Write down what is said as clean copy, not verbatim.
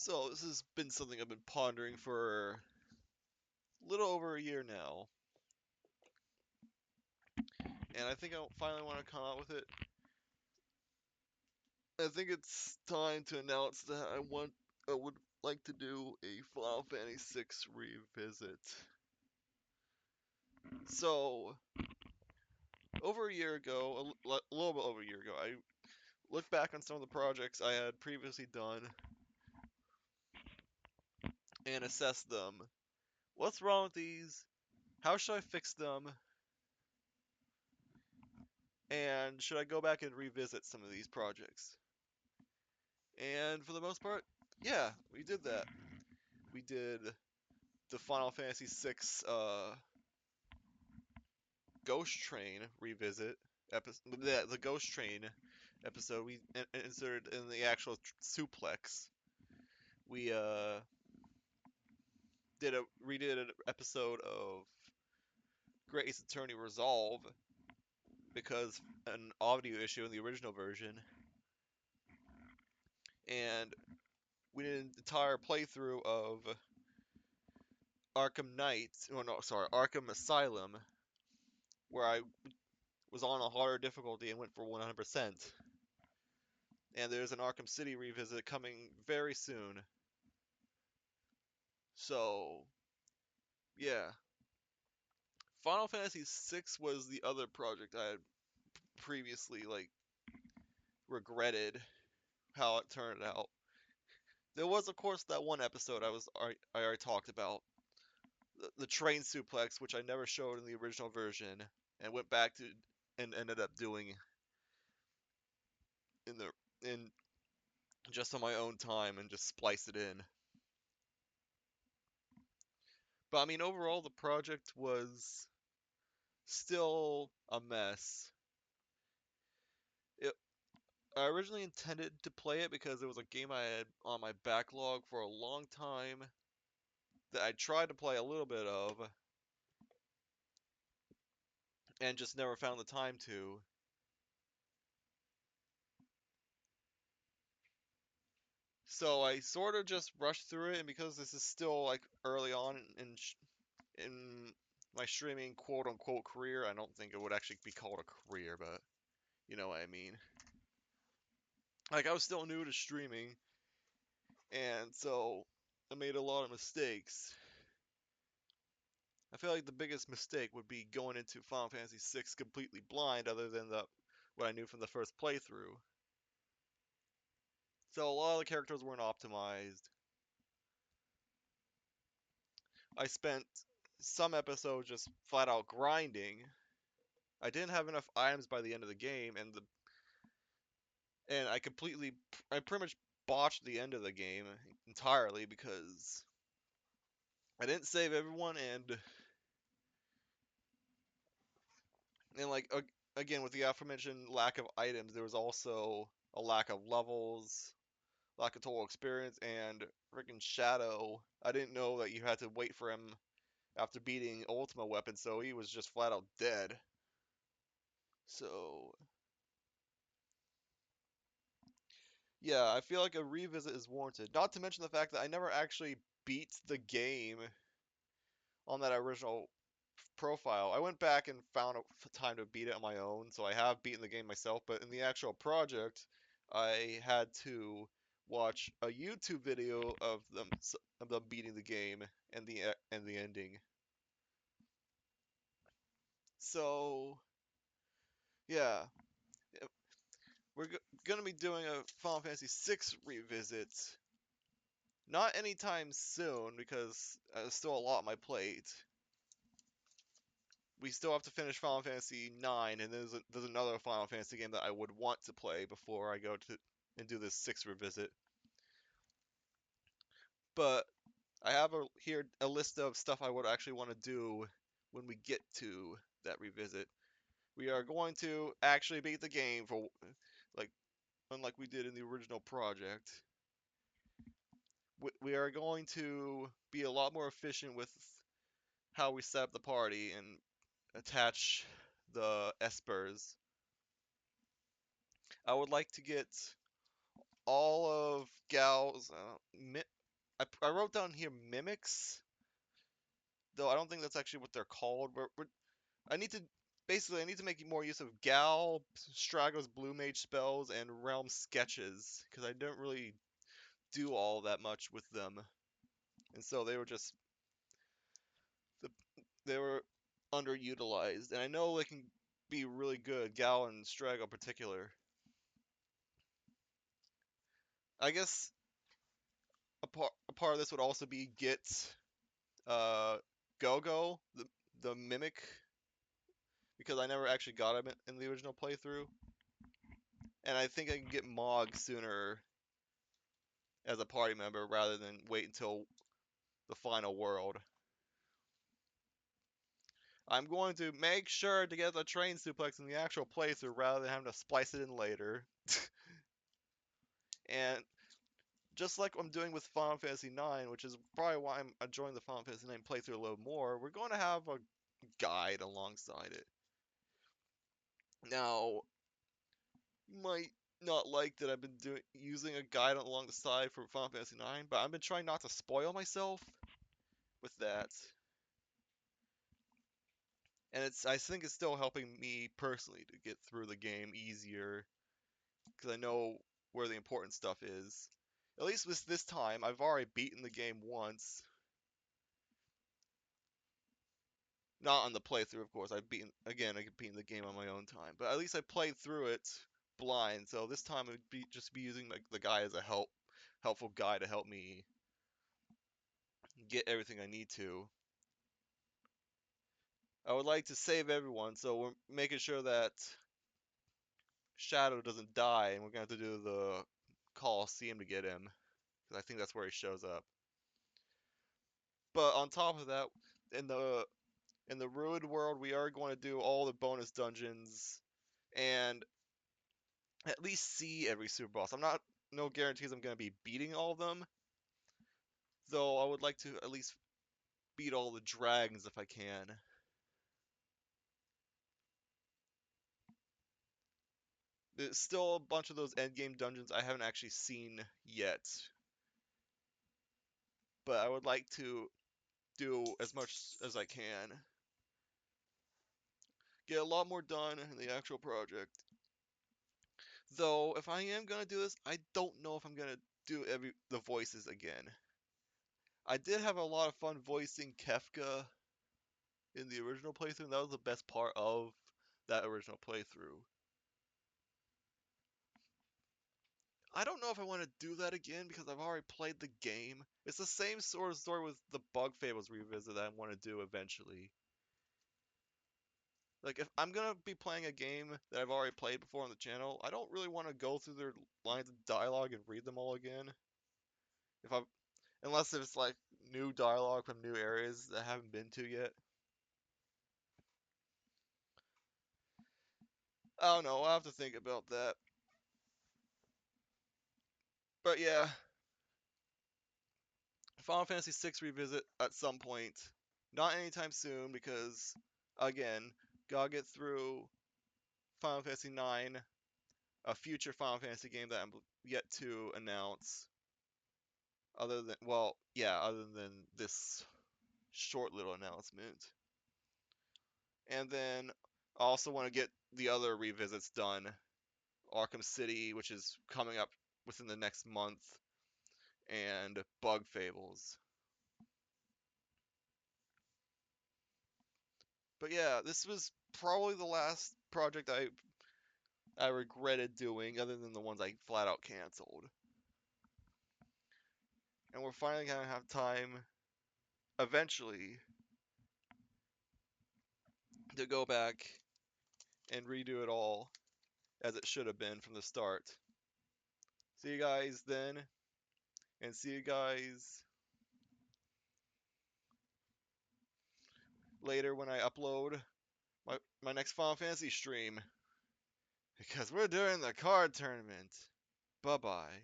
So this has been something I've been pondering for a little over a year now, and I think I finally want to come out with it. I think it's time to announce that I would like to do a Final Fantasy VI revisit. So over a year ago, a little bit over a year ago, I looked back on some of the projects I had previously done and assessed them. What's wrong with these? How should I fix them? And should I go back and revisit some of these projects? And for the most part, yeah, we did that. We did the Final Fantasy VI Ghost Train revisit episode. The Ghost Train episode we inserted in the actual suplex. We redid an episode of Great Ace Attorney Resolve because an audio issue in the original version, and we did an entire playthrough of Arkham Knight. Oh no, sorry, Arkham Asylum, where I was on a harder difficulty and went for 100%. And there's an Arkham City revisit coming very soon. So, yeah. Final Fantasy VI was the other project I had previously regretted how it turned out. There was, of course, that one episode I already talked about, the train suplex, which I never showed in the original version, and went back to and ended up doing in just on my own time and just spliced it in. But I mean, overall, the project was still a mess. It, I originally intended to play it because it was a game I had on my backlog for a long time that I tried to play a little bit of and just never found the time to. So I sort of just rushed through it, and because this is still like early on in my streaming quote unquote career, I don't think it would actually be called a career, but you know what I mean. Like I was still new to streaming, and so I made a lot of mistakes. I feel like the biggest mistake would be going into Final Fantasy VI completely blind, other than what I knew from the first playthrough. So a lot of the characters weren't optimized. I spent some episodes just flat out grinding. I didn't have enough items by the end of the game, and I pretty much botched the end of the game entirely because I didn't save everyone, and again with the aforementioned lack of items, there was also a lack of levels, lack of total experience, and freaking Shadow. I didn't know that you had to wait for him after beating Ultima Weapon, so he was just flat out dead. So yeah, I feel like a revisit is warranted. Not to mention the fact that I never actually beat the game on that original profile. I went back and found time to beat it on my own, so I have beaten the game myself, but in the actual project, I had to watch a YouTube video of them beating the game and the ending. So, yeah, we're gonna be doing a Final Fantasy VI revisit. Not anytime soon because there's still a lot on my plate. We still have to finish Final Fantasy 9, and there's another Final Fantasy game that I would want to play before I go to and do this 6 revisit. But I have here a list of stuff I would actually want to do when we get to that revisit. We are going to actually beat the game for like unlike we did in the original project. We are going to be a lot more efficient with how we set up the party and attach the espers. I would like to get all of Gal's. I wrote down here mimics, though I don't think that's actually what they're called. I need to basically I need to make more use of Gal, Strago's Blue Mage spells, and Realm sketches because I didn't really do all that much with them, and so the, they were underutilized. And I know they can be really good, Gal and Strago in particular. I guess a part of this would also be get uh, Gogo, the mimic, because I never actually got him in the original playthrough, and I think I can get Mog sooner as a party member rather than wait until the final world. I'm going to make sure to get the train suplex in the actual playthrough rather than having to splice it in later. And just like I'm doing with Final Fantasy IX, which is probably why I'm enjoying the Final Fantasy IX playthrough a little more, we're going to have a guide alongside it. Now, you might not like that I've been using a guide along the side for Final Fantasy IX, but I've been trying not to spoil myself with that. And I think it's still helping me personally to get through the game easier because I know where the important stuff is. At least with this time, I've already beaten the game once. Not on the playthrough, of course. I've beaten the game on my own time. But at least I played through it blind. So this time it would be just be using the guy as a helpful guy to help me get everything I need to. I would like to save everyone, so we're making sure that Shadow doesn't die, and we're gonna have to do the Coliseum to get him, because I think that's where he shows up. But on top of that, in the Ruined World, we are going to do all the bonus dungeons and at least see every super boss. I'm not no guarantees I'm going to be beating all of them, though I would like to at least beat all the dragons if I can. There's still a bunch of those endgame dungeons I haven't actually seen yet, but I would like to do as much as I can. Get a lot more done in the actual project. Though, if I am gonna do this, I don't know if I'm gonna do the voices again. I did have a lot of fun voicing Kefka in the original playthrough, and that was the best part of that original playthrough. I don't know if I want to do that again because I've already played the game. It's the same sort of story with the Bug Fables revisit that I want to do eventually. Like, if I'm gonna be playing a game that I've already played before on the channel, I don't really want to go through their lines of dialogue and read them all again. If I, unless it's like new dialogue from new areas that I haven't been to yet. I don't know. I'll have to think about that. But yeah, Final Fantasy VI revisit at some point. Not anytime soon because, again, gotta get through Final Fantasy IX, a future Final Fantasy game that I'm yet to announce. Other than, well, yeah, other than this short little announcement. And then I also want to get the other revisits done. Arkham City, which is coming up within the next month, and Bug Fables. But yeah, this was probably the last project I regretted doing, other than the ones I flat out canceled. And we're finally gonna have time, eventually, to go back and redo it all as it should have been from the start. See you guys then, and see you guys later when I upload my next Final Fantasy stream. Because we're doing the card tournament. Bye bye.